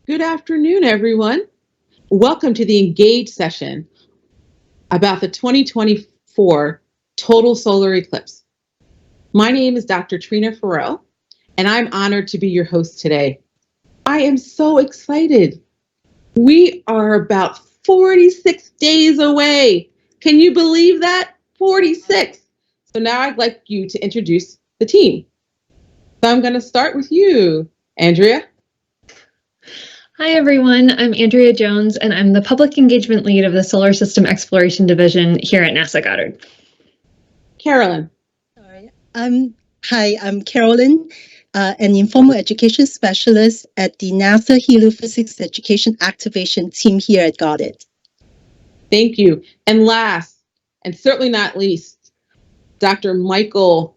Good afternoon, everyone. Welcome to the Engage session about the 2024 total solar eclipse. My name is Dr. Trina Farrell, and I'm honored to be your host today. I am so excited. We are about 46 days away. Can you believe that? 46. So now I'd like you to introduce the team. So I'm going to start with you, Andrea. Hi, everyone. I'm Andrea Jones, and I'm the Public Engagement Lead of the Solar System Exploration Division here at NASA Goddard. Carolyn. Hi, I'm Carolyn, an Informal Education Specialist at the NASA Heliophysics Education Activation Team here at Goddard. Thank you. And last, and certainly not least, Dr. Michael.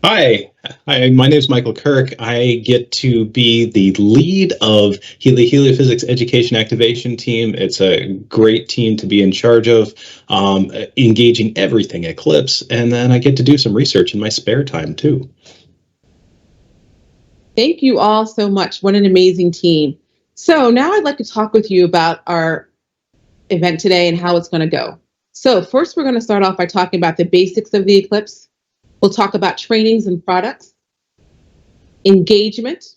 Hi, my name is Michael Kirk. I get to be the lead of the Heliophysics Education Activation Team. It's a great team to be in charge of, engaging everything Eclipse, and then I get to do some research in my spare time too. Thank you all so much. What an amazing team. So now I'd like to talk with you about our event today and how it's going to go. So first, we're going to start off by talking about the basics of the eclipse. We'll talk about trainings and products, engagement,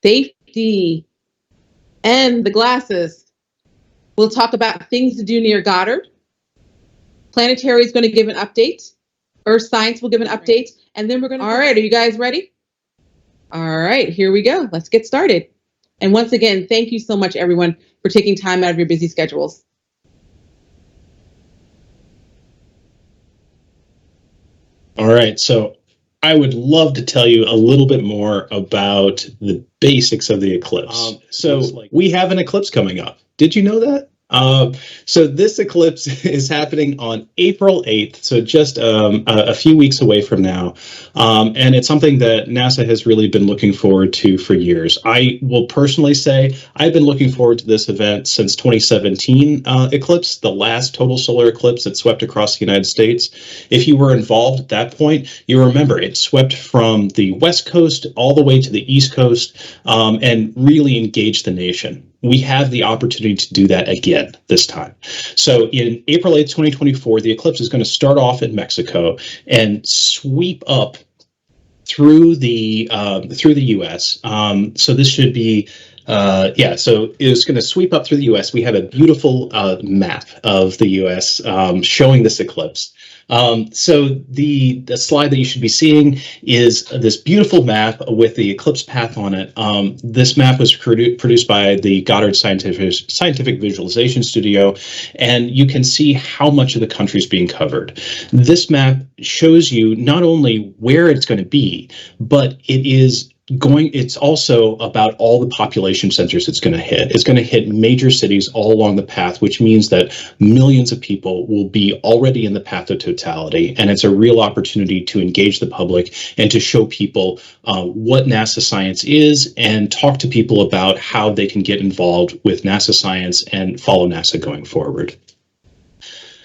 safety, and the glasses. We'll talk about things to do near Goddard. Planetary is going to give an update. Earth Science will give an update. And then we're going to... All right, are you guys ready? All right, here we go. Let's get started. And once again, thank you so much, everyone, for taking time out of your busy schedules. All right, so I would love to tell you a little bit more about the basics of the eclipse. So we have an eclipse coming up. Did you know that? So this eclipse is happening on April 8th, so just a few weeks away from now. And it's something that NASA has really been looking forward to for years. I will personally say I've been looking forward to this event since 2017 eclipse, the last total solar eclipse that swept across the United States. If you were involved at that point, you remember it swept from the West Coast all the way to the East Coast, and really engaged the nation. We have the opportunity to do that again this time. So in April 8th, 2024, the eclipse is going to start off in Mexico and sweep up through the U.S. So this should be, so it's going to sweep up through the U.S. We have a beautiful map of the U.S. Showing this eclipse. So the slide that you should be seeing is this beautiful map with the eclipse path on it. This map was produced by the Goddard Scientific Visualization Studio, and you can see how much of the country is being covered. This map shows you not only where it's going to be, but it's also about all the population centers it's going to hit. It's going to hit major cities all along the path, which means that millions of people will be already in the path of totality. And it's a real opportunity to engage the public and to show people what NASA science is and talk to people about how they can get involved with NASA science and follow NASA going forward.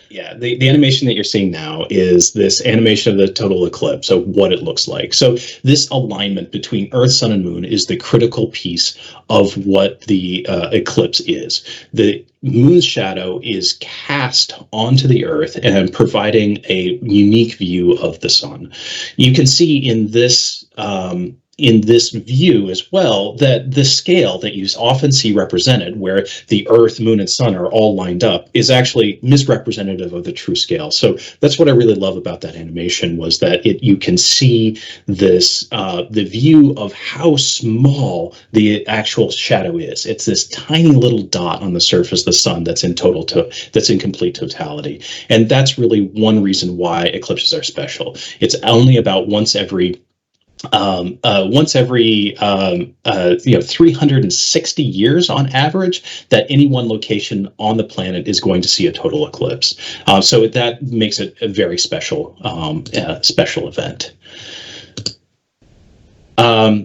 Yeah, the animation that you're seeing now is this animation of the total eclipse, so what it looks like. So this alignment between Earth, Sun, and Moon is the critical piece of what the eclipse is. The moon's shadow is cast onto the Earth and providing a unique view of the Sun. You can see in this view as well that the scale that you often see represented, where the Earth, Moon, and Sun are all lined up, is actually misrepresentative of the true scale. So that's what I really love about that animation, was that you can see this the view of how small the actual shadow is. It's this tiny little dot on the surface of the Sun that's in complete totality, and that's really one reason why eclipses are special. It's only about once every 360 years on average that any one location on the planet is going to see a total eclipse. So that makes it a very special event.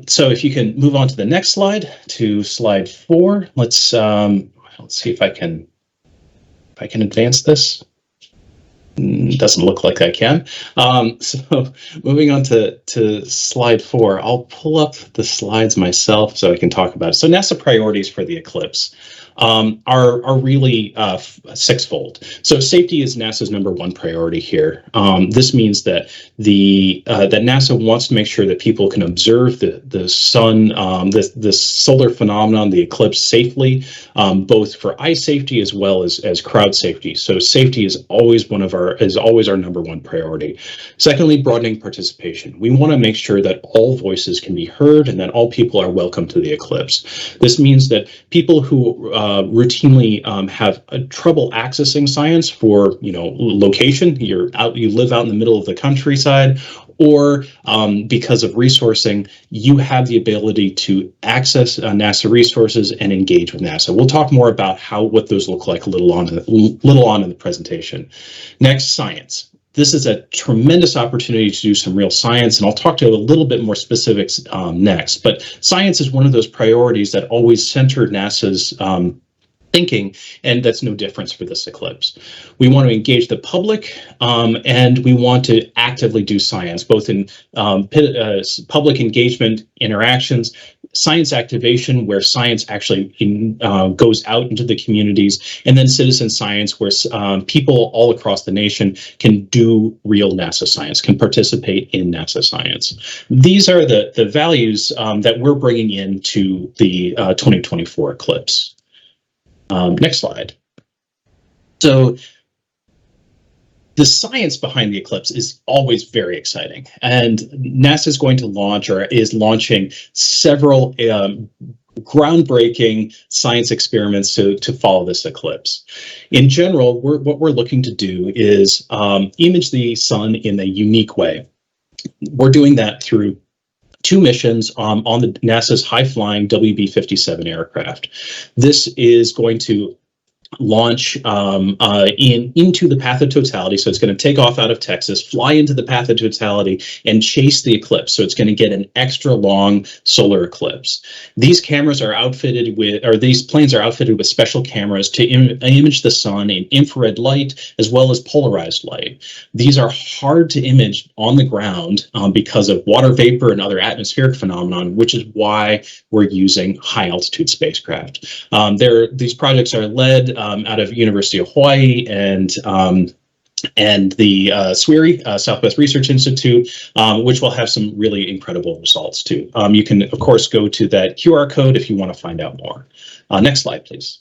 So if you can move on to the next slide, to slide 4. Let's see if I can advance this. Doesn't look like I can. So moving on to slide 4, I'll pull up the slides myself so I can talk about it. So NASA priorities for the eclipse are really sixfold. So safety is NASA's #1 priority here. This means that that NASA wants to make sure that people can observe the sun, the solar phenomenon, the eclipse safely, both for eye safety as well as crowd safety. So safety is always our #1 priority. Secondly, broadening participation. We want to make sure that all voices can be heard and that all people are welcome to the eclipse. This means that people who routinely have trouble accessing science for location, you live out in the middle of the countryside, or because of resourcing, you have the ability to access NASA resources and engage with NASA. We'll talk more about what those look like a little on in the presentation. Next, science. This is a tremendous opportunity to do some real science, and I'll talk to you a little bit more specifics next. But science is one of those priorities that always centered NASA's thinking, and that's no difference for this eclipse. We want to engage the public, and we want to actively do science, both in public engagement interactions, science activation, where science actually goes out into the communities, and then citizen science, where people all across the nation can do real NASA science, can participate in NASA science. These are the values that we're bringing into the 2024 eclipse. Next slide. So the science behind the eclipse is always very exciting, and NASA is going to launch, or is launching, several groundbreaking science experiments to follow this eclipse. In general, what we're looking to do is image the sun in a unique way. We're doing that through 2 missions on the NASA's high-flying WB-57 aircraft. This is going to launch into the path of totality. So it's going to take off out of Texas, fly into the path of totality, and chase the eclipse. So it's going to get an extra long solar eclipse. These cameras are outfitted with, or these planes are outfitted with special cameras to image the sun in infrared light as well as polarized light. These are hard to image on the ground because of water vapor and other atmospheric phenomenon, which is why we're using high altitude spacecraft. These projects are led out of University of Hawaii and the SWIRI, Southwest Research Institute, which will have some really incredible results too. You can, of course, go to that QR code if you want to find out more. Next slide, please.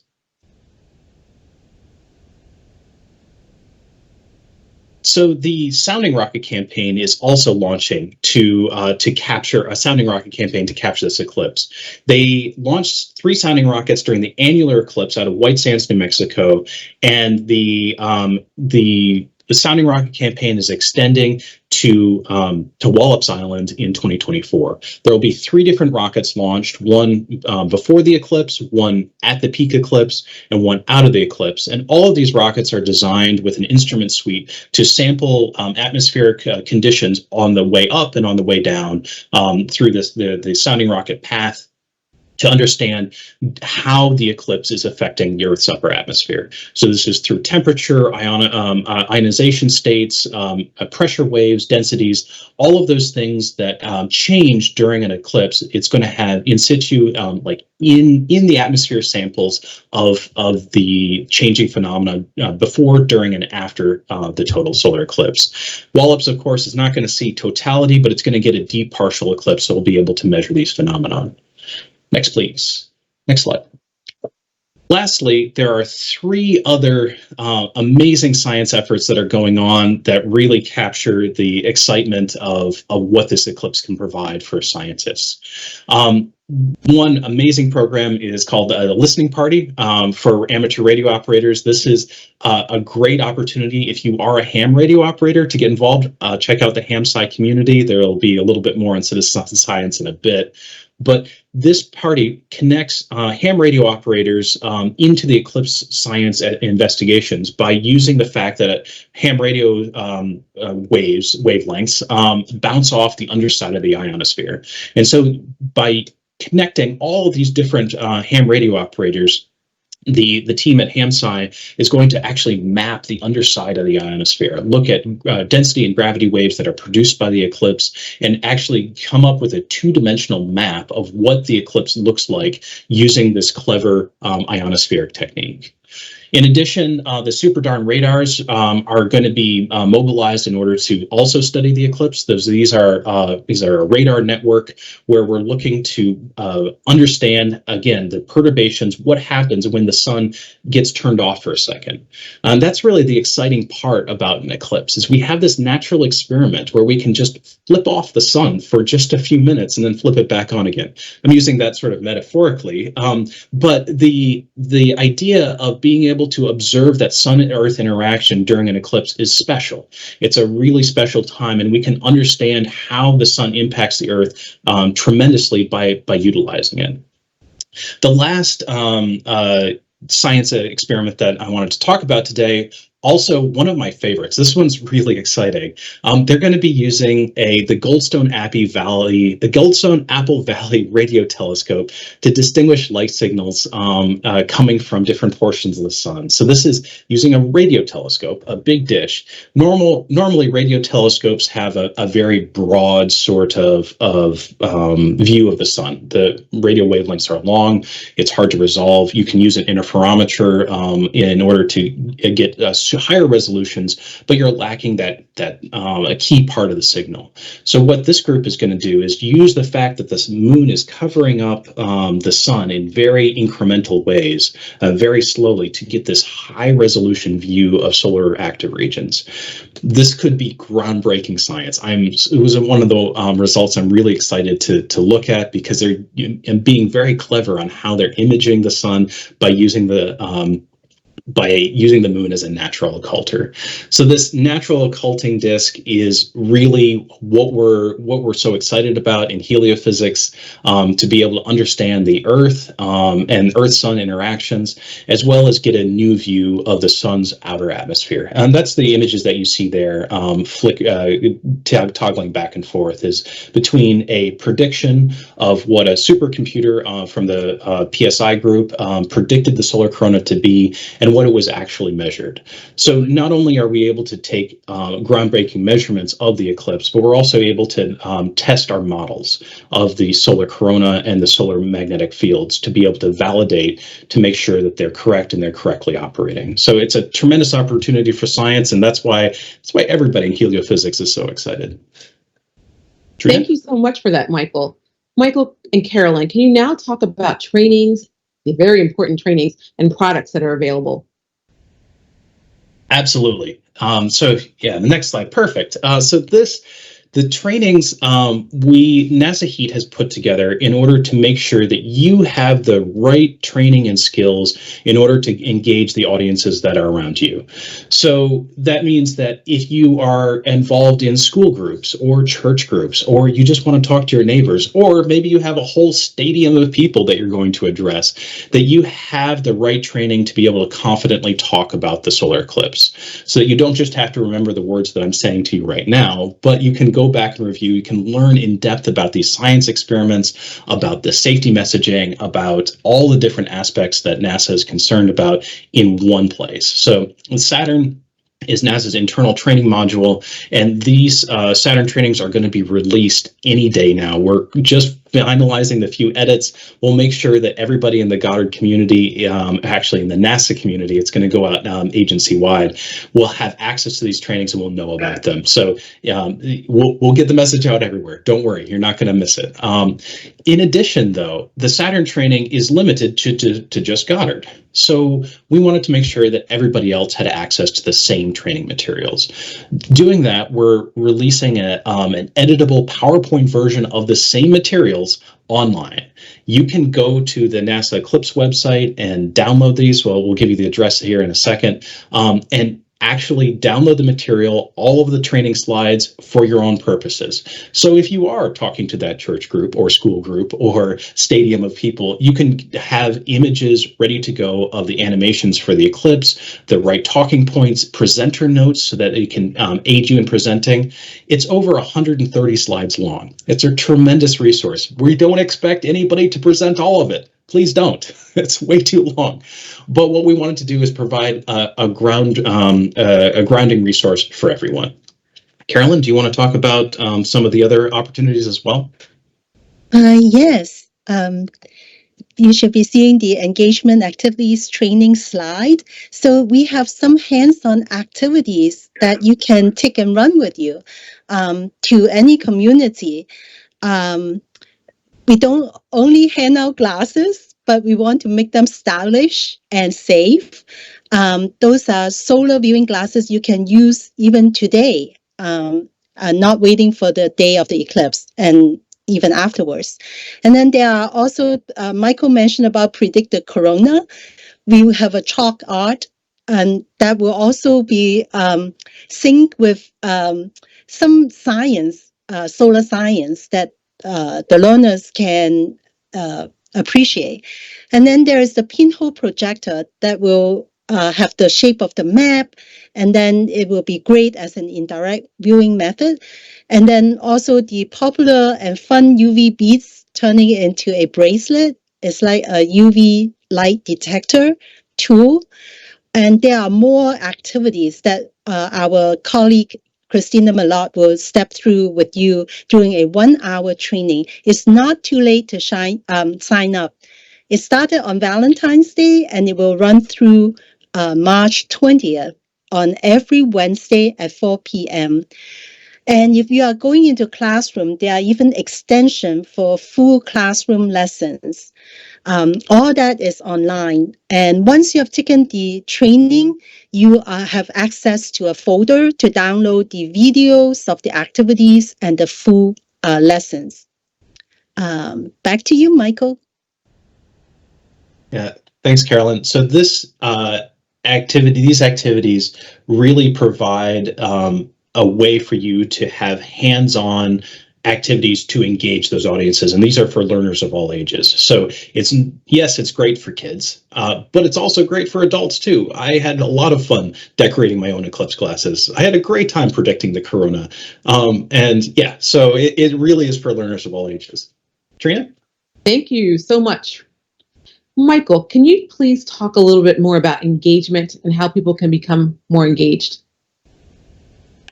So the sounding rocket campaign is also launching to capture a sounding rocket campaign to capture this eclipse. They launched 3 sounding rockets during the annular eclipse out of White Sands, New Mexico, and the sounding rocket campaign is extending to Wallops Island in 2024. There will be 3 different rockets launched, one before the eclipse, one at the peak eclipse, and one out of the eclipse. And all of these rockets are designed with an instrument suite to sample atmospheric conditions on the way up and on the way down through the sounding rocket path, to understand how the eclipse is affecting the Earth's upper atmosphere. So this is through temperature, ionization states, pressure waves, densities, all of those things that change during an eclipse. It's going to have in situ, like in the atmosphere, samples of the changing phenomena before, during, and after the total solar eclipse. Wallops, of course, is not going to see totality, but it's going to get a deep partial eclipse, so we'll be able to measure these phenomena. Next, please. Next slide. Lastly, there are 3 other amazing science efforts that are going on that really capture the excitement of what this eclipse can provide for scientists. One amazing program is called the Listening Party for amateur radio operators. This is a great opportunity if you are a ham radio operator to get involved. Check out the ham sci community. There will be a little bit more on citizen science in a bit. But this party connects ham radio operators into the eclipse science investigations by using the fact that ham radio wavelengths bounce off the underside of the ionosphere. And so by connecting all of these different ham radio operators the team at HamSci is going to actually map the underside of the ionosphere, look at density and gravity waves that are produced by the eclipse, and actually come up with a two-dimensional map of what the eclipse looks like using this clever ionospheric technique. In addition, the Super Darn radars are going to be mobilized in order to also study the eclipse. These are a radar network where we're looking to understand, again, the perturbations, what happens when the sun gets turned off for a second. That's really the exciting part about an eclipse, is we have this natural experiment where we can just flip off the sun for just a few minutes and then flip it back on again. I'm using that sort of metaphorically, but the idea of being able to observe that sun and earth interaction during an eclipse is special. It's a really special time, and we can understand how the sun impacts the earth tremendously by utilizing it. The last science experiment that I wanted to talk about today, also one of my favorites. This one's really exciting. They're going to be using the Goldstone Apple Valley radio telescope to distinguish light signals coming from different portions of the sun. So this is using a radio telescope, a big dish. Normally radio telescopes have a very broad sort of view of the sun. The radio wavelengths are long. It's hard to resolve. You can use an interferometer in order to get higher resolutions, but you're lacking that a key part of the signal. So what this group is going to do is use the fact that this moon is covering up the sun in very incremental ways, very slowly, to get this high resolution view of solar active regions. This could be groundbreaking science. It was one of the results I'm really excited to look at, because they're being very clever on how they're imaging the sun by using the moon as a natural occulter. So this natural occulting disk is really what we're so excited about in heliophysics, to be able to understand the Earth and Earth-Sun interactions, as well as get a new view of the sun's outer atmosphere. And that's the images that you see there, toggling back and forth, is between a prediction of what a supercomputer from the PSI group predicted the solar corona to be, and what it was actually measured. So not only are we able to take groundbreaking measurements of the eclipse, but we're also able to test our models of the solar corona and the solar magnetic fields to be able to validate, to make sure that they're correct and they're correctly operating. So it's a tremendous opportunity for science, and that's why everybody in heliophysics is so excited. Trina? Thank you so much for that, Michael. Michael and Carolyn, can you now talk about trainings, the very important trainings and products that are available? Absolutely. So yeah, the next slide. Perfect. The trainings NASA Heat has put together in order to make sure that you have the right training and skills in order to engage the audiences that are around you. So that means that if you are involved in school groups or church groups, or you just want to talk to your neighbors, or maybe you have a whole stadium of people that you're going to address, that you have the right training to be able to confidently talk about the solar eclipse, so that you don't just have to remember the words that I'm saying to you right now, but you can go back and review. You can learn in depth about these science experiments, about the safety messaging, about all the different aspects that NASA is concerned about in one place. So Saturn is NASA's internal training module, and these Saturn trainings are going to be released any day now. We're just finalizing the few edits. We'll make sure that everybody in the Goddard community, actually in the NASA community, it's going to go out agency-wide, will have access to these trainings and will know about them. So we'll get the message out everywhere. Don't worry, you're not going to miss it. In addition, though, the Saturn training is limited to just Goddard. So we wanted to make sure that everybody else had access to the same training materials. Doing that, we're releasing an editable PowerPoint version of the same materials online. You can go to the NASA Eclipse website and download these. Well, we'll give you the address here in a second, and actually download the material, all of the training slides, for your own purposes. So if you are talking to that church group or school group or stadium of people, you can have images ready to go of the animations for the eclipse, the right talking points, presenter notes, so that it can aid you in presenting. It's over 130 slides long. It's a tremendous resource. We don't expect anybody to present all of it. please don't. It's way too long. But what we wanted to do is provide a grounding resource for everyone. Carolyn, do you want to talk about some of the other opportunities as well? Yes. You should be seeing the engagement activities training slide. So we have some hands-on activities that you can take and run with you to any community. We don't only hand out glasses, but we want to make them stylish and safe. Those are solar viewing glasses you can use even today, not waiting for the day of the eclipse and even afterwards. And then there are also, Michael mentioned about predicted corona. We will have a chalk art, and that will also be synced with some science, solar science that the learners can appreciate. And then there is the pinhole projector that will have the shape of the map, and then it will be great as an indirect viewing method. And then also the popular and fun UV beads turning it into a bracelet. It's like a UV light detector tool. And there are more activities that our colleague Christina Malott will step through with you during a 1-hour training. It's not too late to sign up. It started on Valentine's Day and it will run through March 20th on every Wednesday at 4 p.m. And if you are going into classroom, there are even extension for full classroom lessons. All that is online. And once you have taken the training, you have access to a folder to download the videos of the activities and the full lessons. Back to you, Michael. Yeah, thanks, Carolyn. So these activities really provide a way for you to have hands-on activities to engage those audiences, and these are for learners of all ages. So it's great for kids, but it's also great for adults too. I had a lot of fun decorating my own eclipse glasses. I had a great time predicting the corona, so it really is for learners of all ages. Trina? Thank you so much. Michael, can you please talk a little bit more about engagement and how people can become more engaged?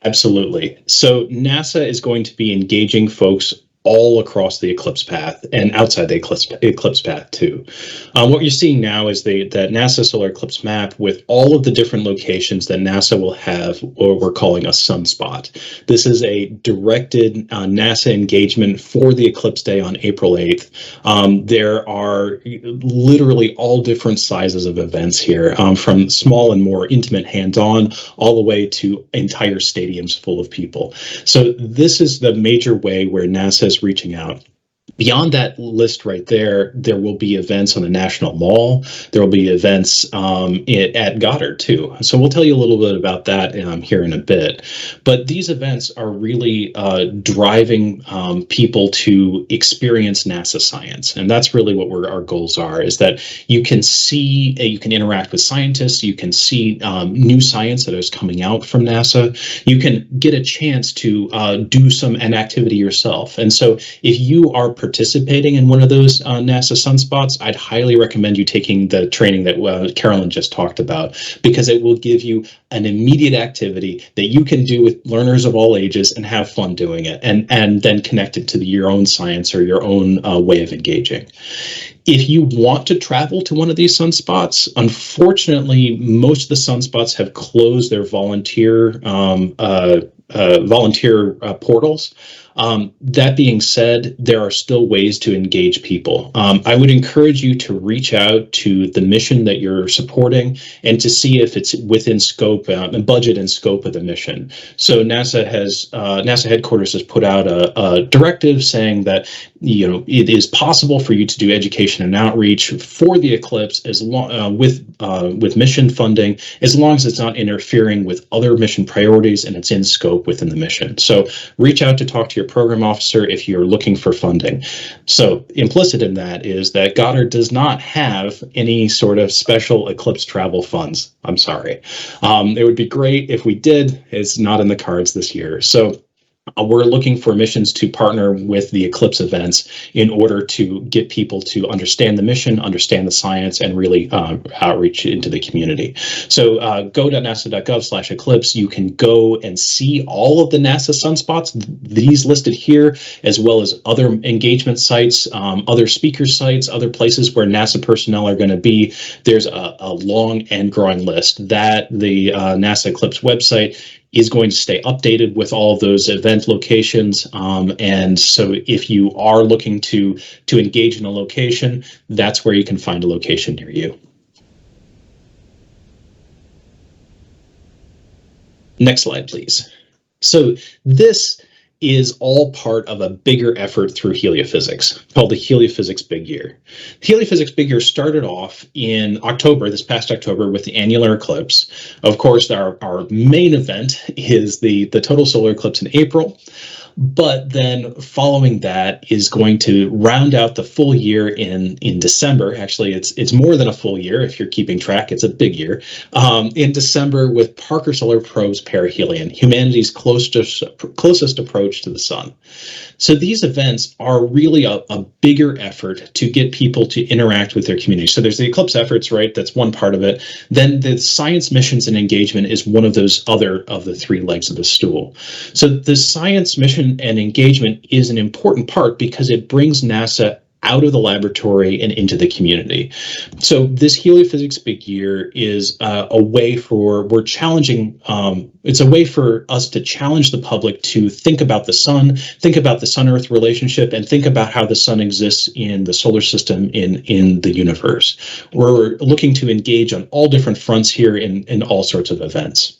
Absolutely. So NASA is going to be engaging folks all across the eclipse path and outside the eclipse path too. What you're seeing now is that NASA solar eclipse map with all of the different locations that NASA will have, or we're calling a sunspot. This is a directed NASA engagement for the eclipse day on April 8th. There are literally all different sizes of events here, from small and more intimate hands-on all the way to entire stadiums full of people. So this is the major way where NASA is reaching out. Beyond that list right there, there will be events on the National Mall. There will be events at Goddard too. So we'll tell you a little bit about that here in a bit. But these events are really driving people to experience NASA science. And that's really what our goals are, is that you can see, you can interact with scientists, you can see new science that is coming out from NASA. You can get a chance to do an activity yourself. And so if you are participating in one of those NASA sunspots, I'd highly recommend you taking the training that Carolyn just talked about, because it will give you an immediate activity that you can do with learners of all ages and have fun doing it, and then connect it to your own science or your own way of engaging. If you want to travel to one of these sunspots, unfortunately, most of the sunspots have closed their volunteer portals. That being said, there are still ways to engage people. I would encourage you to reach out to the mission that you're supporting and to see if it's within scope and budget and scope of the mission. So NASA headquarters has put out a directive saying that it is possible for you to do education and outreach for the eclipse as long with mission funding, as long as it's not interfering with other mission priorities and it's in scope within the mission. So reach out to talk to your program officer if you're looking for funding. So implicit in that is that Goddard does not have any sort of special eclipse travel funds. I'm sorry. It would be great if we did. It's not in the cards this year. So we're looking for missions to partner with the Eclipse events in order to get people to understand the mission, understand the science, and really outreach into the community. So go.nasa.gov/eclipse. You can go and see all of the NASA sunspots, these listed here, as well as other engagement sites, other speaker sites, other places where NASA personnel are going to be. There's a long and growing list that the NASA Eclipse website is going to stay updated with all of those event locations. And so if you are looking to engage in a location, that's where you can find a location near you. Next slide, please. So this is all part of a bigger effort through heliophysics called the Heliophysics Big Year. Heliophysics Big Year started off in October, this past October, with the annular eclipse. Of course, our main event is the total solar eclipse in April. But then following that is going to round out the full year in December. Actually, it's more than a full year if you're keeping track. It's a big year. In December with Parker Solar Probe's perihelion, humanity's closest approach to the sun. So these events are really a bigger effort to get people to interact with their community. So there's the eclipse efforts, right? That's one part of it. Then the science missions and engagement is one of those other of the three legs of the stool. So the science mission and engagement is an important part because it brings NASA out of the laboratory and into the community. So this Heliophysics Big Year is a way for, it's a way for us to challenge the public to think about the sun, think about the sun-Earth relationship, and think about how the sun exists in the solar system, in the universe. We're looking to engage on all different fronts here in all sorts of events.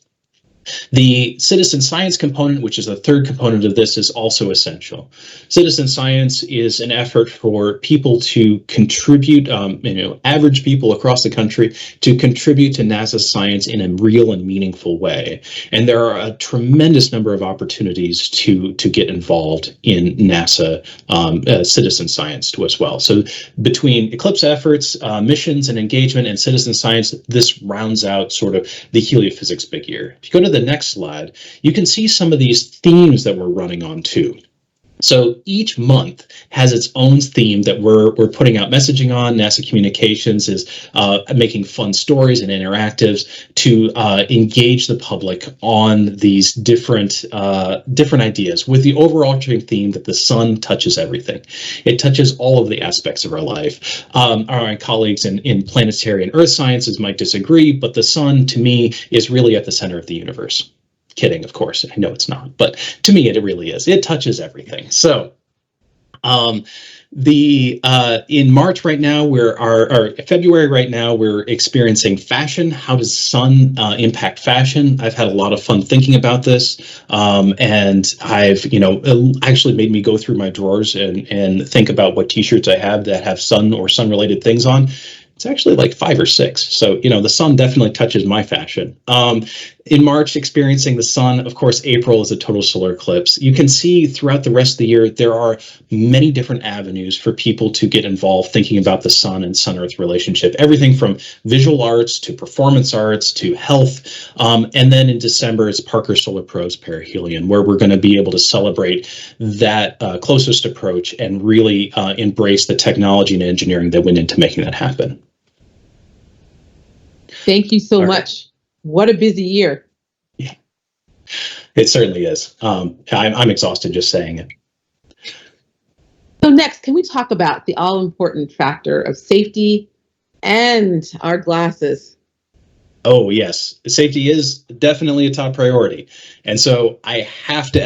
The citizen science component, which is the third component of this, is also essential. Citizen science is an effort for people to contribute, average people across the country, to contribute to NASA science in a real and meaningful way. And there are a tremendous number of opportunities to get involved in NASA citizen science too as well. So between Eclipse efforts, missions and engagement, and citizen science, this rounds out sort of the Heliophysics Big Year. If you go to the next slide, you can see some of these themes that we're running on too. So each month has its own theme that we're putting out messaging on. NASA Communications is making fun stories and interactives to engage the public on these different ideas with the overarching theme that the sun touches everything. It touches all of the aspects of our life. Our colleagues in planetary and earth sciences might disagree, but the sun, to me, is really at the center of the universe. Kidding, of course. I know it's not, but to me, it really is. It touches everything. So, in March right now, or February right now, we're experiencing fashion. How does sun impact fashion? I've had a lot of fun thinking about this, and I've, actually made me go through my drawers and think about what T-shirts I have that have sun or sun-related things on. It's actually like 5 or 6. So, the sun definitely touches my fashion. In March, experiencing the sun, of course, April is a total solar eclipse. You can see throughout the rest of the year, there are many different avenues for people to get involved thinking about the sun and sun-Earth relationship. Everything from visual arts to performance arts to health. And then in December, it's Parker Solar Probe's perihelion, where we're going to be able to celebrate that closest approach and really embrace the technology and engineering that went into making that happen. Thank you so much. What a busy year. Yeah, it certainly is. I'm exhausted just saying it. So next, can we talk about the all-important factor of safety and our glasses? Oh, yes. Safety is definitely a top priority. And so I have to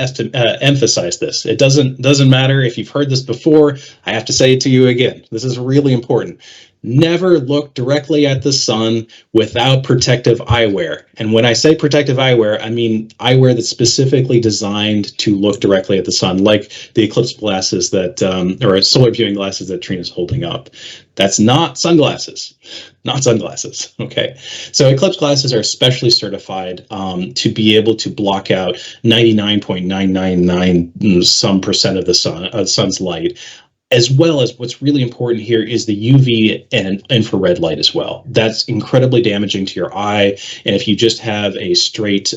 emphasize this. It doesn't matter if you've heard this before. I have to say it to you again. This is really important. Never look directly at the sun without protective eyewear. And when I say protective eyewear, I mean eyewear that's specifically designed to look directly at the sun, like the eclipse glasses or solar viewing glasses that Trina's holding up. That's not sunglasses, okay? So eclipse glasses are specially certified to be able to block out 99.999% of the sun's light. as well as what's really important here is the UV and infrared light as well. That's incredibly damaging to your eye. And if you just have a straight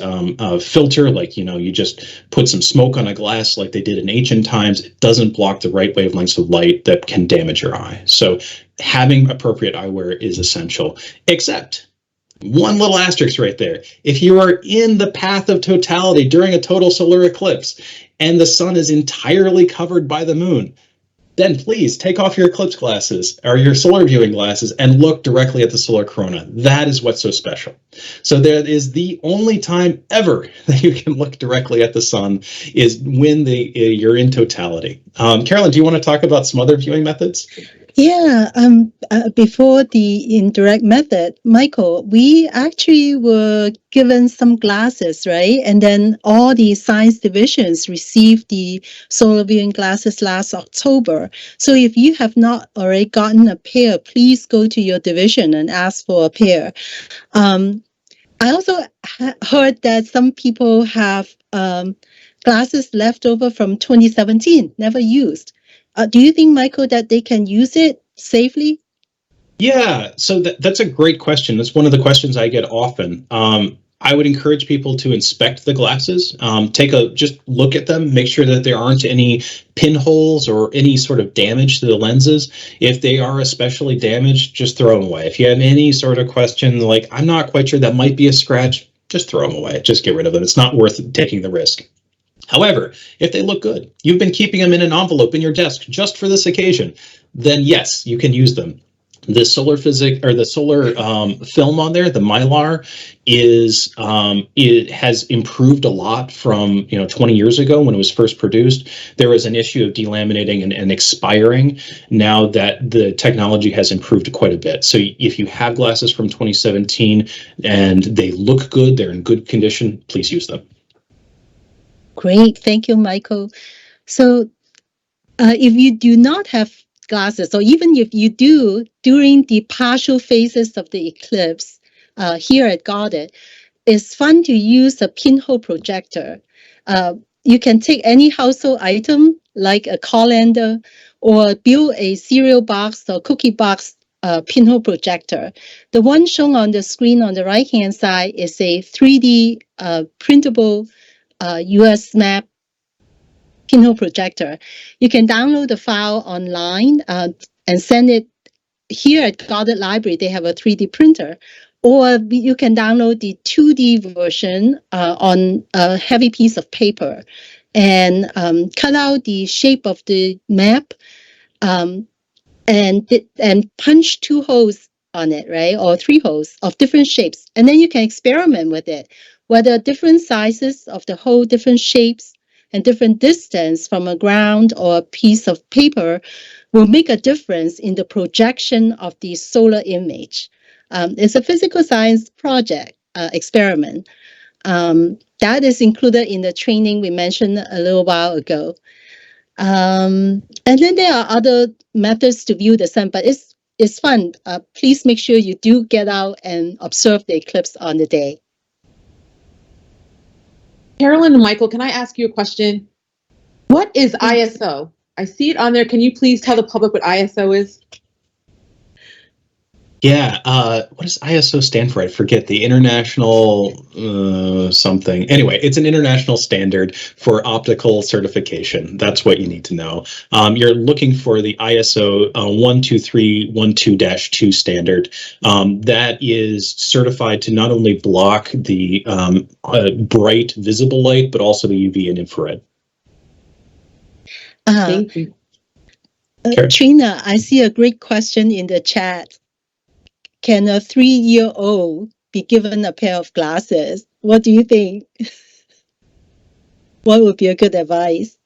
filter, like, you just put some smoke on a glass like they did in ancient times, it doesn't block the right wavelengths of light that can damage your eye. So having appropriate eyewear is essential, except one little asterisk right there. If you are in the path of totality during a total solar eclipse and the sun is entirely covered by the moon, then please take off your eclipse glasses or your solar viewing glasses and look directly at the solar corona. That is what's so special. So that is the only time ever that you can look directly at the sun is when you're in totality. Carolyn, do you want to talk about some other viewing methods? Yeah, before the indirect method, Michael, we actually were given some glasses, right? And then all the science divisions received the solar viewing glasses last October. So if you have not already gotten a pair, please go to your division and ask for a pair. I also heard that some people have glasses left over from 2017, never used. Do you think, Michael, that they can use it safely? Yeah, so that's a great question. That's one of the questions I get often. I would encourage people to inspect the glasses, just look at them, make sure that there aren't any pinholes or any sort of damage to the lenses. If they are especially damaged, just throw them away. If you have any sort of question, like, I'm not quite sure, that might be a scratch, just throw them away. Just get rid of them. It's not worth taking the risk. However, if they look good, you've been keeping them in an envelope in your desk just for this occasion, then yes, you can use them. The solar film on there, the Mylar, it has improved a lot from 20 years ago when it was first produced. There was an issue of delaminating and expiring. Now that the technology has improved quite a bit, so if you have glasses from 2017 and they look good, they're in good condition, please use them. Great, thank you, Michael. So if you do not have glasses, or even if you do, during the partial phases of the eclipse here at Goddard, it's fun to use a pinhole projector. You can take any household item like a colander or build a cereal box or cookie box pinhole projector. The one shown on the screen on the right-hand side is a 3D printable US map pinhole projector. You can download the file online and send it here at Goddard Library. They have a 3D printer, or you can download the 2D version on a heavy piece of paper and cut out the shape of the map and punch 2 holes on it, right? Or 3 holes of different shapes. And then you can experiment with it, whether different sizes of the hole, different shapes, and different distance from a ground or a piece of paper will make a difference in the projection of the solar image. It's a physical science project experiment that is included in the training we mentioned a little while ago. And then there are other methods to view the sun, but it's fun. Please make sure you do get out and observe the eclipse on the day. Carolyn and Michael, can I ask you a question? What is ISO? I see it on there. Can you please tell the public what ISO is? Yeah, what does ISO stand for? I forget. The International something. Anyway, it's an international standard for optical certification. That's what you need to know. You're looking for the ISO 12312-2 standard. That is certified to not only block the bright visible light, but also the UV and infrared. Thank you. Trina, I see a great question in the chat. Can a 3-year-old be given a pair of glasses? What do you think? What would be a good advice?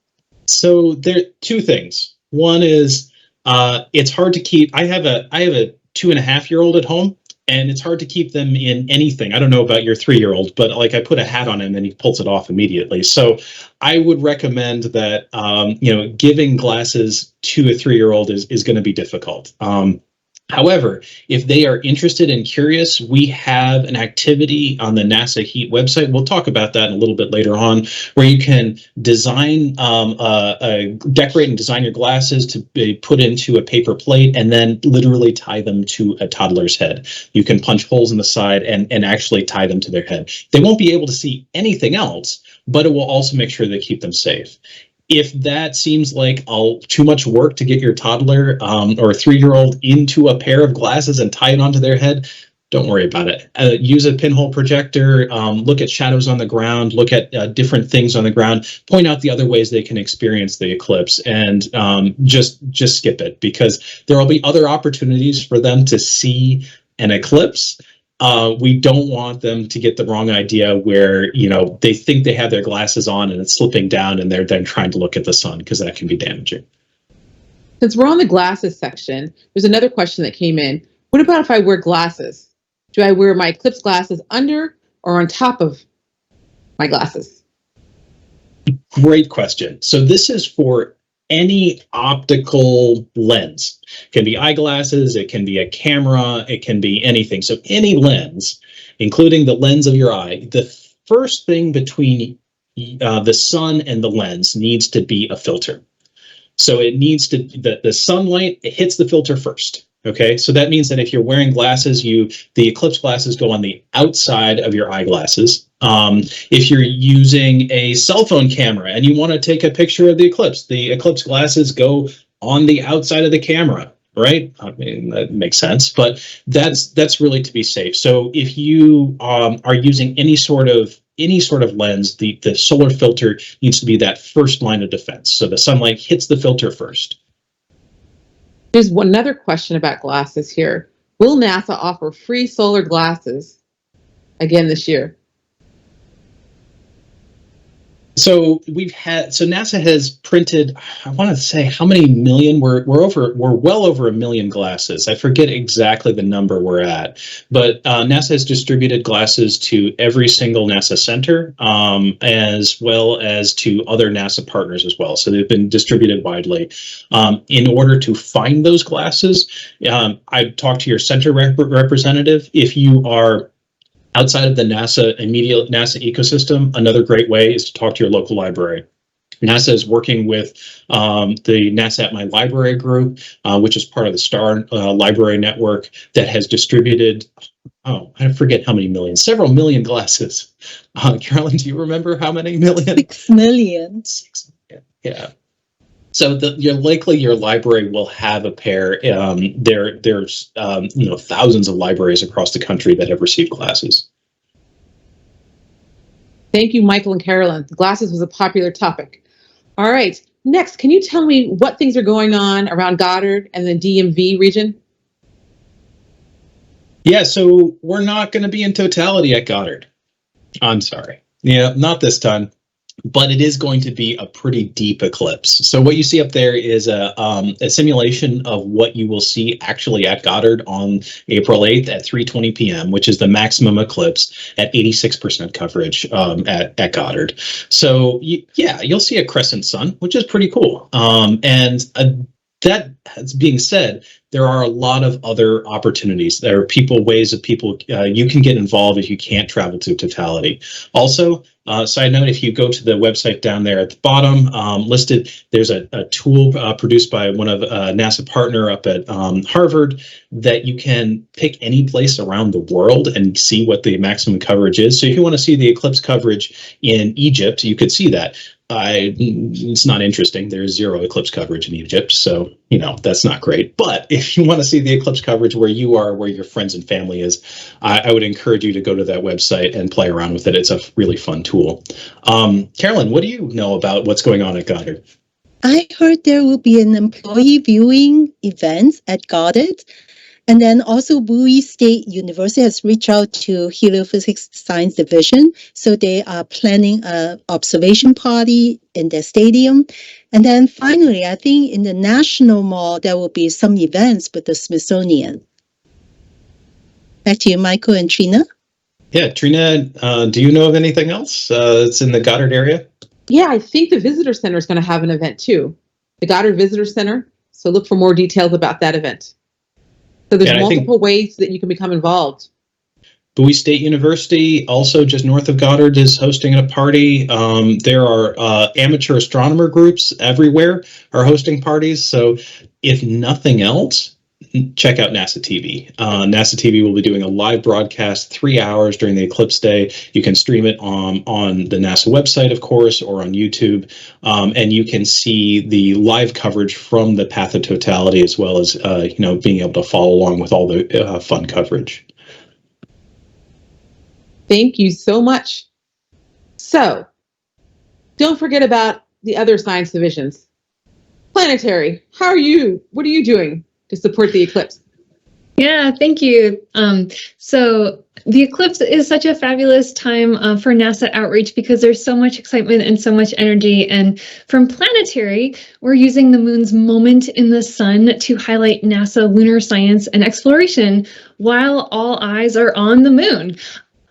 So there are 2 things. One is it's hard to keep. I have a 2.5-year-old at home, and it's hard to keep them in anything. I don't know about your 3-year-old, but like I put a hat on him and he pulls it off immediately. So I would recommend that giving glasses to a 3-year-old is going to be difficult. However, if they are interested and curious, we have an activity on the NASA Heat website. We'll talk about that a little bit later on, where you can design, decorate and design your glasses to be put into a paper plate and then literally tie them to a toddler's head. You can punch holes in the side and actually tie them to their head. They won't be able to see anything else, but it will also make sure they keep them safe. If that seems like too much work to get your toddler or 3-year-old into a pair of glasses and tie it onto their head, don't worry about it. Use a pinhole projector, look at shadows on the ground, look at different things on the ground, point out the other ways they can experience the eclipse, and just skip it, because there will be other opportunities for them to see an eclipse. We don't want them to get the wrong idea where, they think they have their glasses on and it's slipping down and they're then trying to look at the sun, because that can be damaging. Since we're on the glasses section, there's another question that came in. What about if I wear glasses? Do I wear my eclipse glasses under or on top of my glasses? Great question. So this is for any optical lens. It can be eyeglasses, it can be a camera, it can be anything. So any lens, including the lens of your eye, the first thing between the sun and the lens needs to be a filter. So it needs to, the sunlight, it hits the filter first. Okay, so that means that if you're wearing glasses, the eclipse glasses go on the outside of your eyeglasses. If you're using a cell phone camera and you want to take a picture of the eclipse glasses go on the outside of the camera, right? I mean, that makes sense, but that's really to be safe. So if you are using any sort of lens, the solar filter needs to be that first line of defense. So the sunlight hits the filter first. There's another question about glasses here. Will NASA offer free solar glasses again this year? So NASA has printed, I want to say how many million, we're well over 1 million glasses. I forget exactly the number we're at, but NASA has distributed glasses to every single NASA center, as well as to other NASA partners as well. So they've been distributed widely. In order to find those glasses, I've talked to your center representative. If you are outside of the immediate NASA ecosystem, another great way is to talk to your local library. NASA is working with the NASA at My Library group, which is part of the STAR library network, that has distributed, I forget how many million, several million glasses. Carolyn, do you remember how many million? 6 million. 6 million, yeah. So your library will have a pair. There's thousands of libraries across the country that have received glasses. Thank you, Michael and Carolyn. Glasses was a popular topic. All right. Next, can you tell me what things are going on around Goddard and the DMV region? Yeah, so we're not going to be in totality at Goddard. I'm sorry. Yeah, not this time. But it is going to be a pretty deep eclipse. So what you see up there is a simulation of what you will see actually at Goddard on April 8th at 3:20 p.m., which is the maximum eclipse at 86% coverage at Goddard. So you'll see a crescent sun, which is pretty cool. That being said, there are a lot of other opportunities. There are ways that you can get involved if you can't travel to totality. Also, side note, if you go to the website down there at the bottom, listed, there's a tool produced by one of NASA partner up at Harvard that you can pick any place around the world and see what the maximum coverage is. So if you want to see the eclipse coverage in Egypt, you could see that. It's not interesting. There's 0 eclipse coverage in Egypt, so that's not great. But if you want to see the eclipse coverage where you are, where your friends and family is, I would encourage you to go to that website and play around with it. It's a really fun tool. Carolyn, what do you know about what's going on at Goddard? I heard there will be an employee viewing event at Goddard. And then also Bowie State University has reached out to Heliophysics Science Division. So they are planning an observation party in their stadium. And then finally, I think in the National Mall, there will be some events with the Smithsonian. Back to you, Michael and Trina. Yeah, Trina, do you know of anything else that's in the Goddard area? Yeah, I think the Visitor Center is going to have an event too. The Goddard Visitor Center. So look for more details about that event. So there's And I think multiple ways that you can become involved. Bowie State University, also just north of Goddard, is hosting a party. There are amateur astronomer groups everywhere are hosting parties. So if nothing else, check out NASA TV. NASA TV will be doing a live broadcast 3 hours during the eclipse day. You can stream it on the NASA website, of course, or on YouTube. And you can see the live coverage from the path of totality, as well as being able to follow along with all the fun coverage. Thank you so much. So, don't forget about the other science divisions. Planetary, how are you? What are you doing to support the eclipse? Yeah, thank you. So the eclipse is such a fabulous time for NASA outreach because there's so much excitement and so much energy. And from Planetary, we're using the moon's moment in the sun to highlight NASA lunar science and exploration while all eyes are on the moon.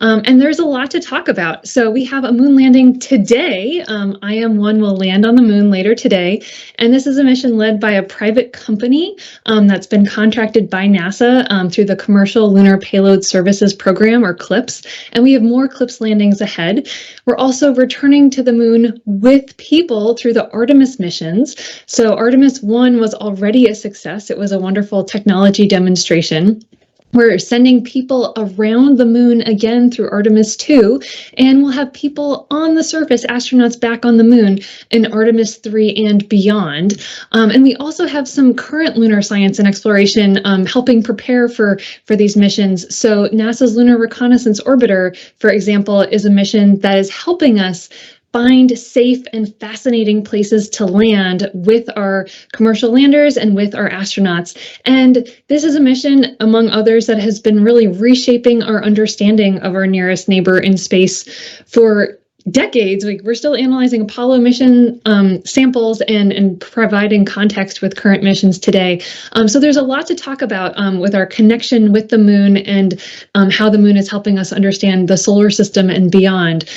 And there's a lot to talk about. So we have a moon landing today. IM-1 will land on the moon later today. And this is a mission led by a private company that's been contracted by NASA through the Commercial Lunar Payload Services Program, or CLPS. And we have more CLPS landings ahead. We're also returning to the moon with people through the Artemis missions. So Artemis 1 was already a success. It was a wonderful technology demonstration. We're sending people around the moon again through Artemis 2, and we'll have people on the surface, astronauts back on the moon in Artemis 3 and beyond. And we also have some current lunar science and exploration helping prepare for these missions. So NASA's Lunar Reconnaissance Orbiter, for example, is a mission that is helping us find safe and fascinating places to land with our commercial landers and with our astronauts. And this is a mission, among others, that has been really reshaping our understanding of our nearest neighbor in space for decades. We're still analyzing Apollo mission samples and providing context with current missions today. So there's a lot to talk about with our connection with the moon and how the moon is helping us understand the solar system and beyond.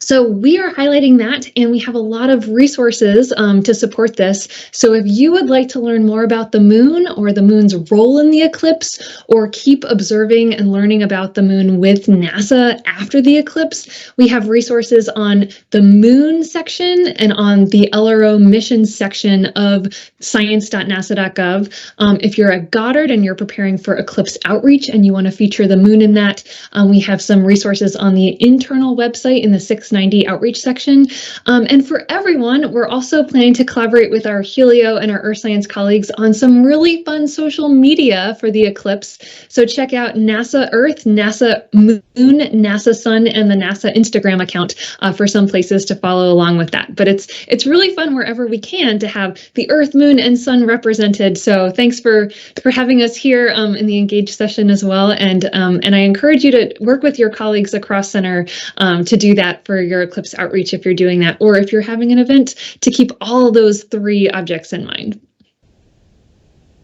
So we are highlighting that, and we have a lot of resources to support this. So if you would like to learn more about the moon or the moon's role in the eclipse, or keep observing and learning about the moon with NASA after the eclipse, we have resources on the moon section and on the LRO missions section of science.nasa.gov. If you're at Goddard and you're preparing for eclipse outreach and you want to feature the moon in that, we have some resources on the internal website in the 690 outreach section. And for everyone, we're also planning to collaborate with our Helio and our Earth Science colleagues on some really fun social media for the eclipse. So check out NASA Earth, NASA Moon, NASA Sun, and the NASA Instagram account for some places to follow along with that. But it's really fun wherever we can to have the Earth, Moon, and Sun represented. So thanks for having us here in the Engage session as well. And I encourage you to work with your colleagues across Center to do that for your eclipse outreach if you're doing that, or if you're having an event, to keep all of those three objects in mind.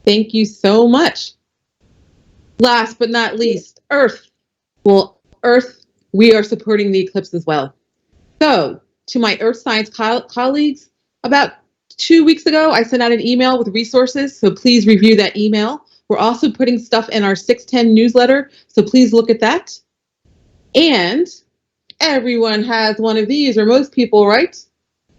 Thank you so much. Last but not least, Earth. Well, Earth, we are supporting the eclipse as well. So, to my Earth Science colleagues, about 2 weeks ago, I sent out an email with resources, so please review that email. We're also putting stuff in our 610 newsletter, so please look at that. And everyone has one of these, or most people, right?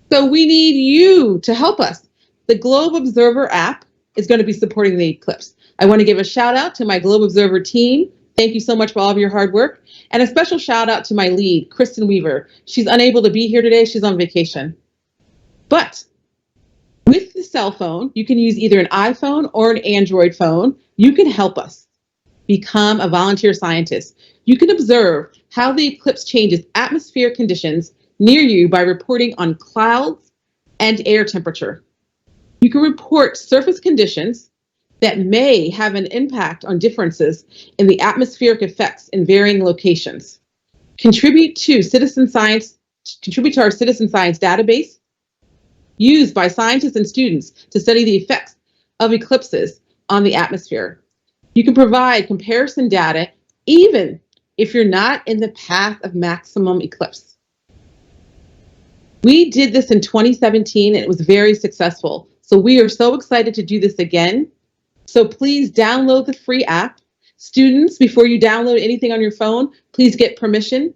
So we need you to help us. The Globe Observer app is going to be supporting the eclipse. I want to give a shout out to my Globe Observer team. Thank you so much for all of your hard work. And a special shout out to my lead, Kristen Weaver. She's unable to be here today. She's on vacation. But with the cell phone, you can use either an iPhone or an Android phone. You can help us become a volunteer scientist. You can observe how the eclipse changes atmospheric conditions near you by reporting on clouds and air temperature. You can report surface conditions that may have an impact on differences in the atmospheric effects in varying locations. Contribute to our citizen science database used by scientists and students to study the effects of eclipses on the atmosphere. You can provide comparison data even if you're not in the path of maximum eclipse. We did this in 2017 and it was very successful. So we are so excited to do this again. So please download the free app. Students, before you download anything on your phone, please get permission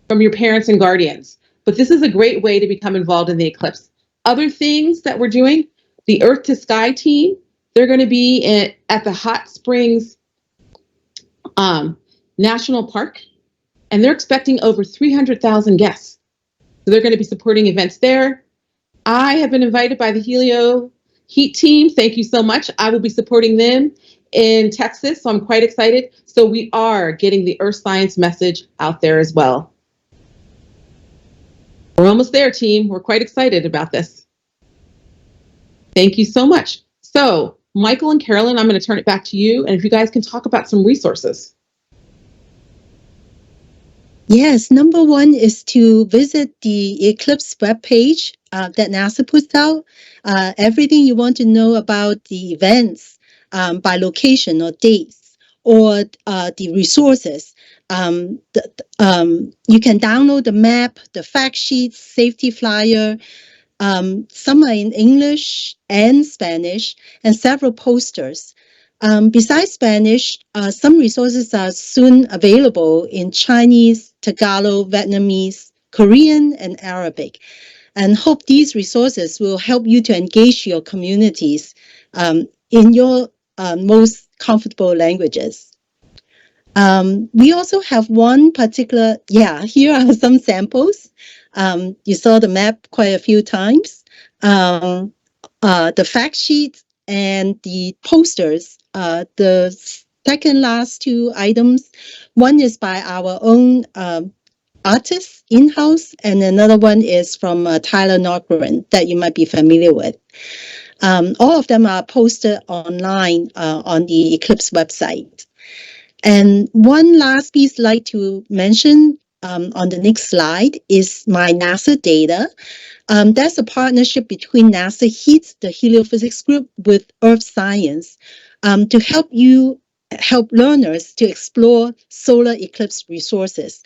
from your parents and guardians. But this is a great way to become involved in the eclipse. Other things that we're doing, the Earth to Sky team, they're going to be at the Hot Springs National Park, and they're expecting over 300,000 guests. So they're going to be supporting events there. I have been invited by the Helio Heat team. Thank you so much. I will be supporting them in Texas, so I'm quite excited. So we are getting the Earth science message out there as well. We're almost there, team. We're quite excited about this. Thank you so much. So, Michael and Carolyn, I'm going to turn it back to you, and if you guys can talk about some resources. Yes, number one is to visit the Eclipse webpage that NASA puts out. Everything you want to know about the events by location or dates or the resources. You can download the map, the fact sheets, safety flyer. Some are in English and Spanish, and several posters. Besides Spanish, some resources are soon available in Chinese, Tagalog, Vietnamese, Korean, and Arabic. And hope these resources will help you to engage your communities in your most comfortable languages. We also have one particular, here are some samples. You saw the map quite a few times. The fact sheet and the posters, the second last two items, one is by our own artists in-house, and another one is from Tyler Nordgren that you might be familiar with. All of them are posted online on the Eclipse website. And one last piece I'd like to mention on the next slide is my NASA data. That's a partnership between NASA HEAT, the Heliophysics group, with Earth Science to help learners to explore solar eclipse resources.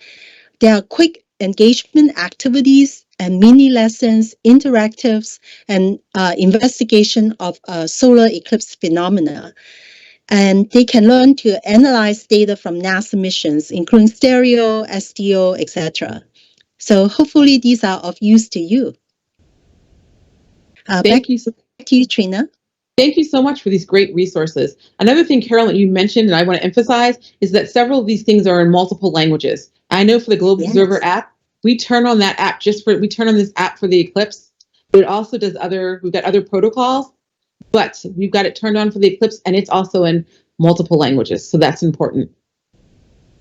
There are quick engagement activities and mini lessons, interactives, and investigation of solar eclipse phenomena. And they can learn to analyze data from NASA missions, including stereo, SDO, etc. So hopefully these are of use to you. Thank you. Back to you, Trina. Thank you so much for these great resources. Another thing, Carolyn, you mentioned, and I want to emphasize, is that several of these things are in multiple languages. I know for the Globe Observer app, we turn on that app we turn on this app for the eclipse, but it also does we've got other protocols, but we've got it turned on for the eclipse, and it's also in multiple languages, so that's important.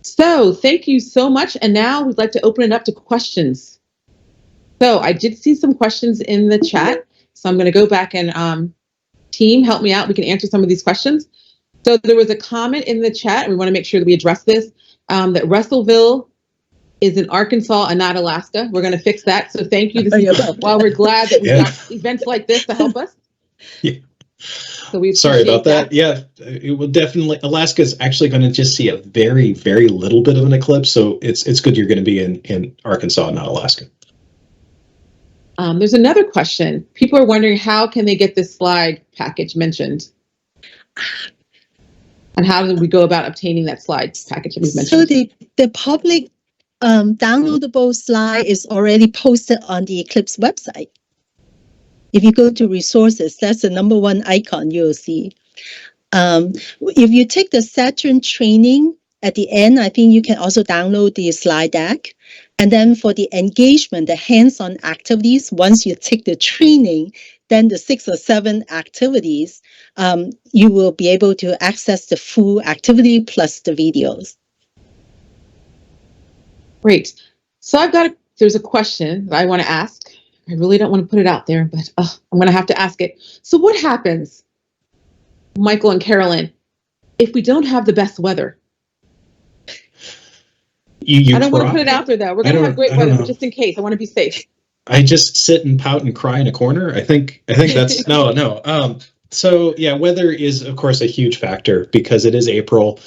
So thank you so much, and now we'd like to open it up to questions. So I did see some questions in the chat, so I'm going to go back and team, help me out. We can answer some of these questions. So there was a comment in the chat, and we want to make sure that we address this, that Russellville is in Arkansas and not Alaska. We're going to fix that. So thank you. While we're glad that we've got events like this to help us. Yeah. So we sorry about that. Yeah, it will definitely. Alaska is actually going to just see a very, very little bit of an eclipse. So it's good you're going to be in Arkansas, not Alaska. There's another question. People are wondering, how can they get this slide package mentioned? And how do we go about obtaining that slide package that we've mentioned? So the public downloadable slide is already posted on the Eclipse website. If you go to resources, that's the number one icon you'll see. If you take the Saturn training at the end, I think you can also download the slide deck. And then for the engagement, the hands-on activities, once you take the training, then the 6 or 7 activities, you will be able to access the full activity plus the videos. Great. So there's a question that I want to ask. I really don't want to put it out there, but I'm going to have to ask it. So what happens, Michael and if we don't have the best weather? I don't want to put it out there, though. We're going to have great weather, but just in case, I want to be safe. I just sit and pout and cry in a corner. I think that's no. So yeah, weather is of course a huge factor because it is April.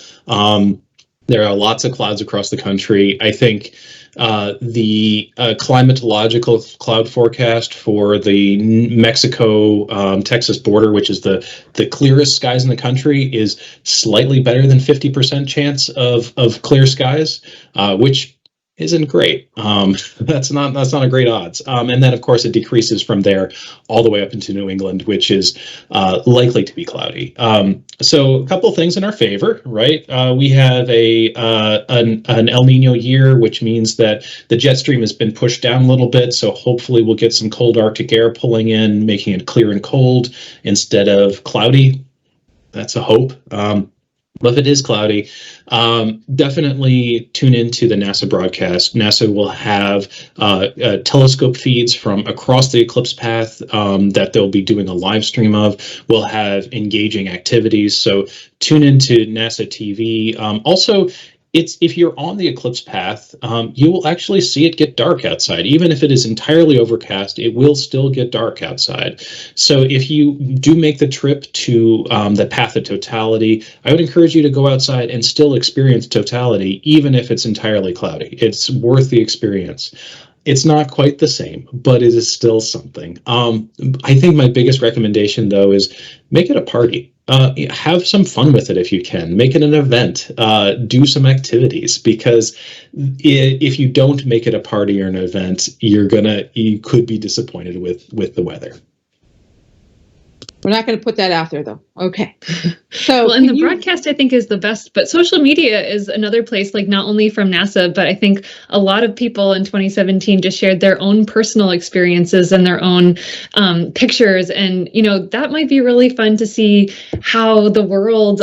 There are lots of clouds across the country. I think the climatological cloud forecast for the Mexico-Texas border, which is the clearest skies in the country, is slightly better than 50% chance of clear skies, which isn't great. That's not a great odds. And then, of course, it decreases from there all the way up into New England, which is likely to be cloudy. So a couple things in our favor, right? We have an El Nino year, which means that the jet stream has been pushed down a little bit. So hopefully we'll get some cold Arctic air pulling in, making it clear and cold instead of cloudy. That's a hope. But if it is cloudy, definitely tune into the NASA broadcast. NASA will have telescope feeds from across the eclipse path that they'll be doing a live stream of. We'll have engaging activities. So tune into NASA TV. Also, if you're on the eclipse path, you will actually see it get dark outside. Even if it is entirely overcast, it will still get dark outside. So if you do make the trip to the path of totality, I would encourage you to go outside and still experience totality, even if it's entirely cloudy. It's worth the experience. It's not quite the same, but it is still something. I think my biggest recommendation, though, is make it a party. Have some fun with it if you can. Make it an event. Do some activities, because if you don't make it a party or an event, you could be disappointed with the weather. We're not going to put that out there, though. Okay. So, well, and the broadcast, I think, is the best, but social media is another place, like not only from NASA, but I think a lot of people in 2017 just shared their own personal experiences and their own pictures. And, that might be really fun to see how the world,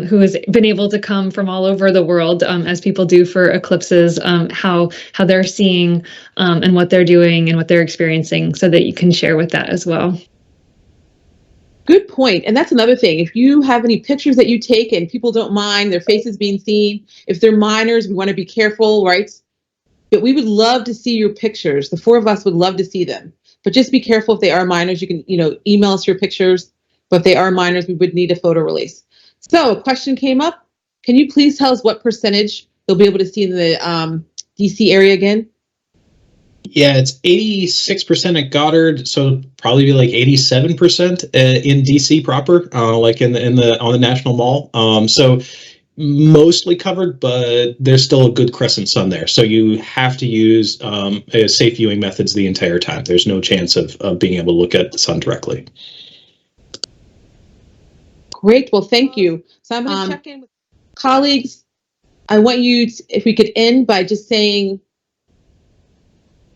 who has been able to come from all over the world, as people do for eclipses, how they're seeing and what they're doing and what they're experiencing, so that you can share with that as well. Good point. And that's another thing. If you have any pictures that you take and people don't mind their faces being seen, if they're minors, we want to be careful, right? But we would love to see your pictures. The four of us would love to see them. But just be careful if they are minors. You can, email us your pictures. But if they are minors, we would need a photo release. So a question came up. Can you please tell us what percentage they'll be able to see in the DC area again? Yeah, it's 86% at Goddard, so probably be like 87% in DC proper, like on the National Mall. So mostly covered, but there's still a good crescent sun there. So you have to use safe viewing methods the entire time. There's no chance of being able to look at the sun directly. Great. Well, thank you. So I'm going to check in with colleagues. I want you to, if we could end by just saying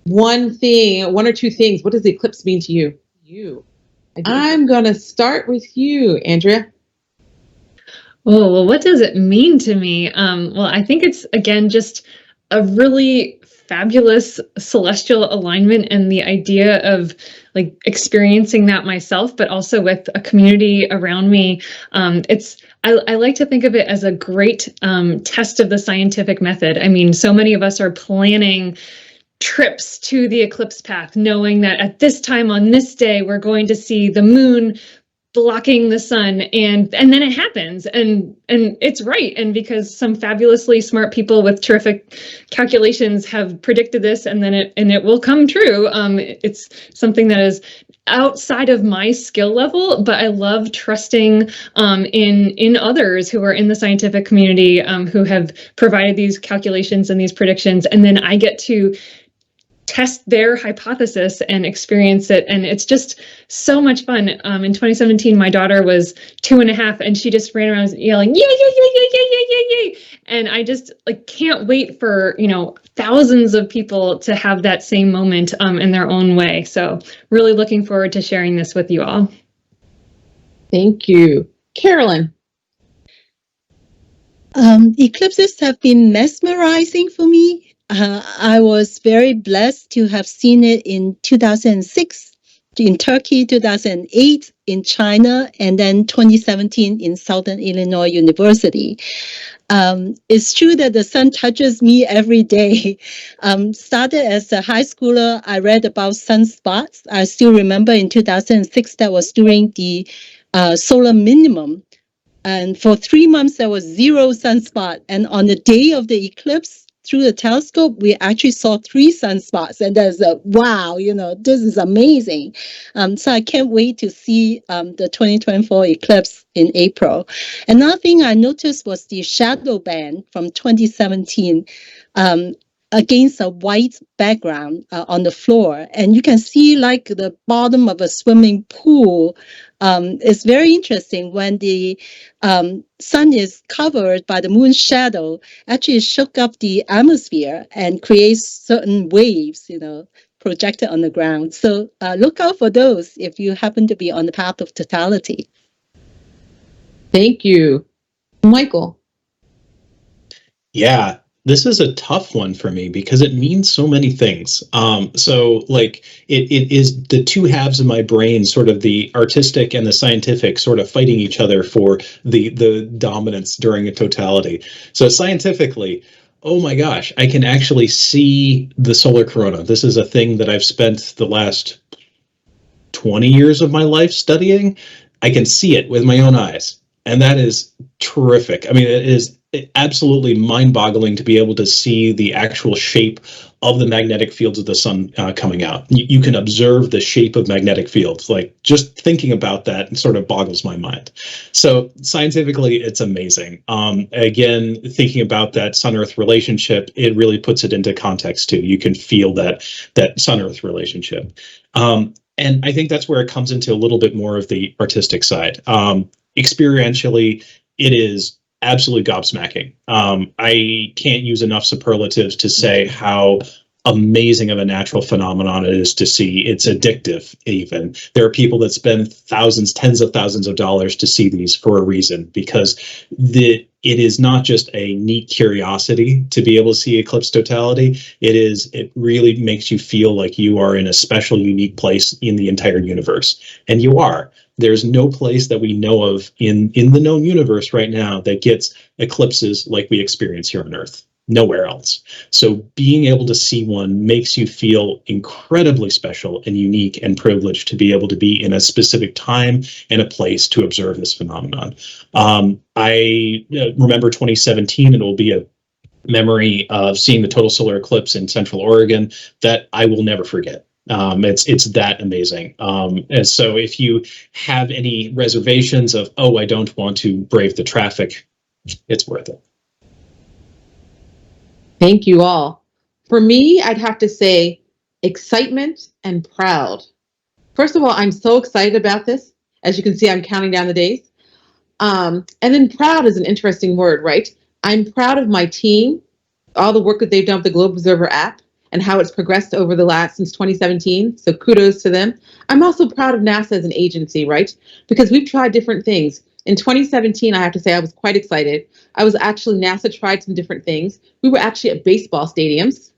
one or two things. What does the eclipse mean to you? I'm going to start with you, Andrea. Oh, well, what does it mean to me? Well, I think it's, again, just a really fabulous celestial alignment, and the idea of like experiencing that myself, but also with a community around me. I like to think of it as a great test of the scientific method. I mean, so many of us are planning trips to the eclipse path, knowing that at this time on this day, we're going to see the moon blocking the sun, and then it happens, and it's right. And because some fabulously smart people with terrific calculations have predicted this, and then it will come true. It's something that is outside of my skill level, but I love trusting in others who are in the scientific community, who have provided these calculations and these predictions, and then I get to test their hypothesis and experience it. And it's just so much fun. In 2017, my daughter was 2.5, and she just ran around yelling, yay, yay, yay, yay, yay, yay, yay, yay. And I just can't wait for, thousands of people to have that same moment in their own way. So really looking forward to sharing this with you all. Thank you. Carolyn. Eclipses have been mesmerizing for me. I was very blessed to have seen it in 2006 in Turkey, 2008 in China, and then 2017 in Southern Illinois University. It's true that the sun touches me every day. Started as a high schooler, I read about sunspots. I still remember in 2006, that was during the solar minimum. And for 3 months, there was 0 sunspot. And on the day of the eclipse, through the telescope, we actually saw 3 sunspots. And there's a, wow, this is amazing. So I can't wait to see the 2024 eclipse in April. Another thing I noticed was the shadow band from 2017. Against a white background on the floor. And you can see like the bottom of a swimming pool. It's very interesting when the sun is covered by the moon's shadow, actually shook up the atmosphere and creates certain waves, projected on the ground. So look out for those if you happen to be on the path of totality. Thank you. Michael. Yeah, this is a tough one for me because it means so many things. So like it is the two halves of my brain, sort of the artistic and the scientific, sort of fighting each other for the dominance during a totality. So scientifically, oh my gosh, I can actually see the solar corona. This is a thing that I've spent the last 20 years of my life studying. I can see it with my own eyes. And that is terrific. I mean, it is absolutely mind-boggling to be able to see the actual shape of the magnetic fields of the sun coming out. You can observe the shape of magnetic fields. Like, just thinking about that sort of boggles my mind. So scientifically, it's amazing. Again, thinking about that sun-Earth relationship, it really puts it into context too. You can feel that sun-Earth relationship. And I think that's where it comes into a little bit more of the artistic side. Experientially, it is absolutely gobsmacking. I can't use enough superlatives to say how amazing of a natural phenomenon it is to see. It's addictive even. There are people that spend thousands, tens of thousands of dollars to see these for a reason, because it is not just a neat curiosity to be able to see eclipse totality. It really makes you feel like you are in a special, unique place in the entire universe. And you are. There's no place that we know of in the known universe right now that gets eclipses like we experience here on Earth. Nowhere else. So being able to see one makes you feel incredibly special and unique and privileged to be able to be in a specific time and a place to observe this phenomenon. I remember 2017, and it will be a memory of seeing the total solar eclipse in Central Oregon that I will never forget. It's that amazing. And so if you have any reservations of, oh, I don't want to brave the traffic, it's worth it. Thank you all. For me, I'd have to say excitement and proud. First of all, I'm so excited about this. As you can see, I'm counting down the days. And then proud is an interesting word, right? I'm proud of my team, all the work that they've done with the Globe Observer app and how it's progressed over since 2017. So kudos to them. I'm also proud of NASA as an agency, right? Because we've tried different things. In 2017, I have to say I was quite excited. NASA tried some different things. We were actually at baseball stadiums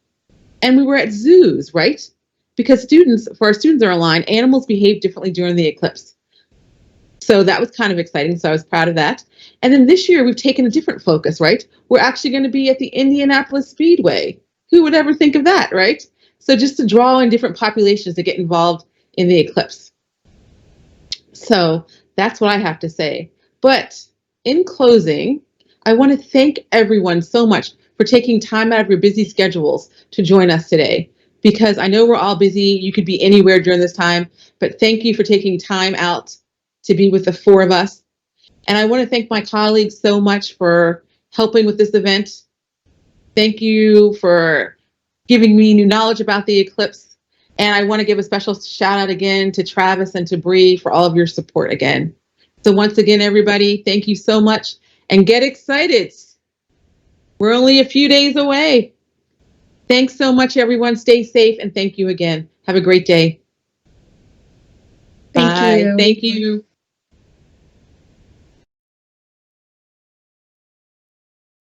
and we were at zoos, right? Because for our students that are online, animals behave differently during the eclipse. So that was kind of exciting. So I was proud of that. And then this year we've taken a different focus, right? We're actually going to be at the Indianapolis Speedway. Who would ever think of that, right? So just to draw in different populations to get involved in the eclipse. So that's what I have to say. But in closing, I want to thank everyone so much for taking time out of your busy schedules to join us today, because I know we're all busy. You could be anywhere during this time, but thank you for taking time out to be with the four of us. And I want to thank my colleagues so much for helping with this event. Thank you for giving me new knowledge about the eclipse. And I want to give a special shout out again to Travis and to Bree for all of your support again. So once again, everybody, thank you so much and get excited. We're only a few days away. Thanks so much, everyone. Stay safe and thank you again. Have a great day. Thank Bye. you. Thank you.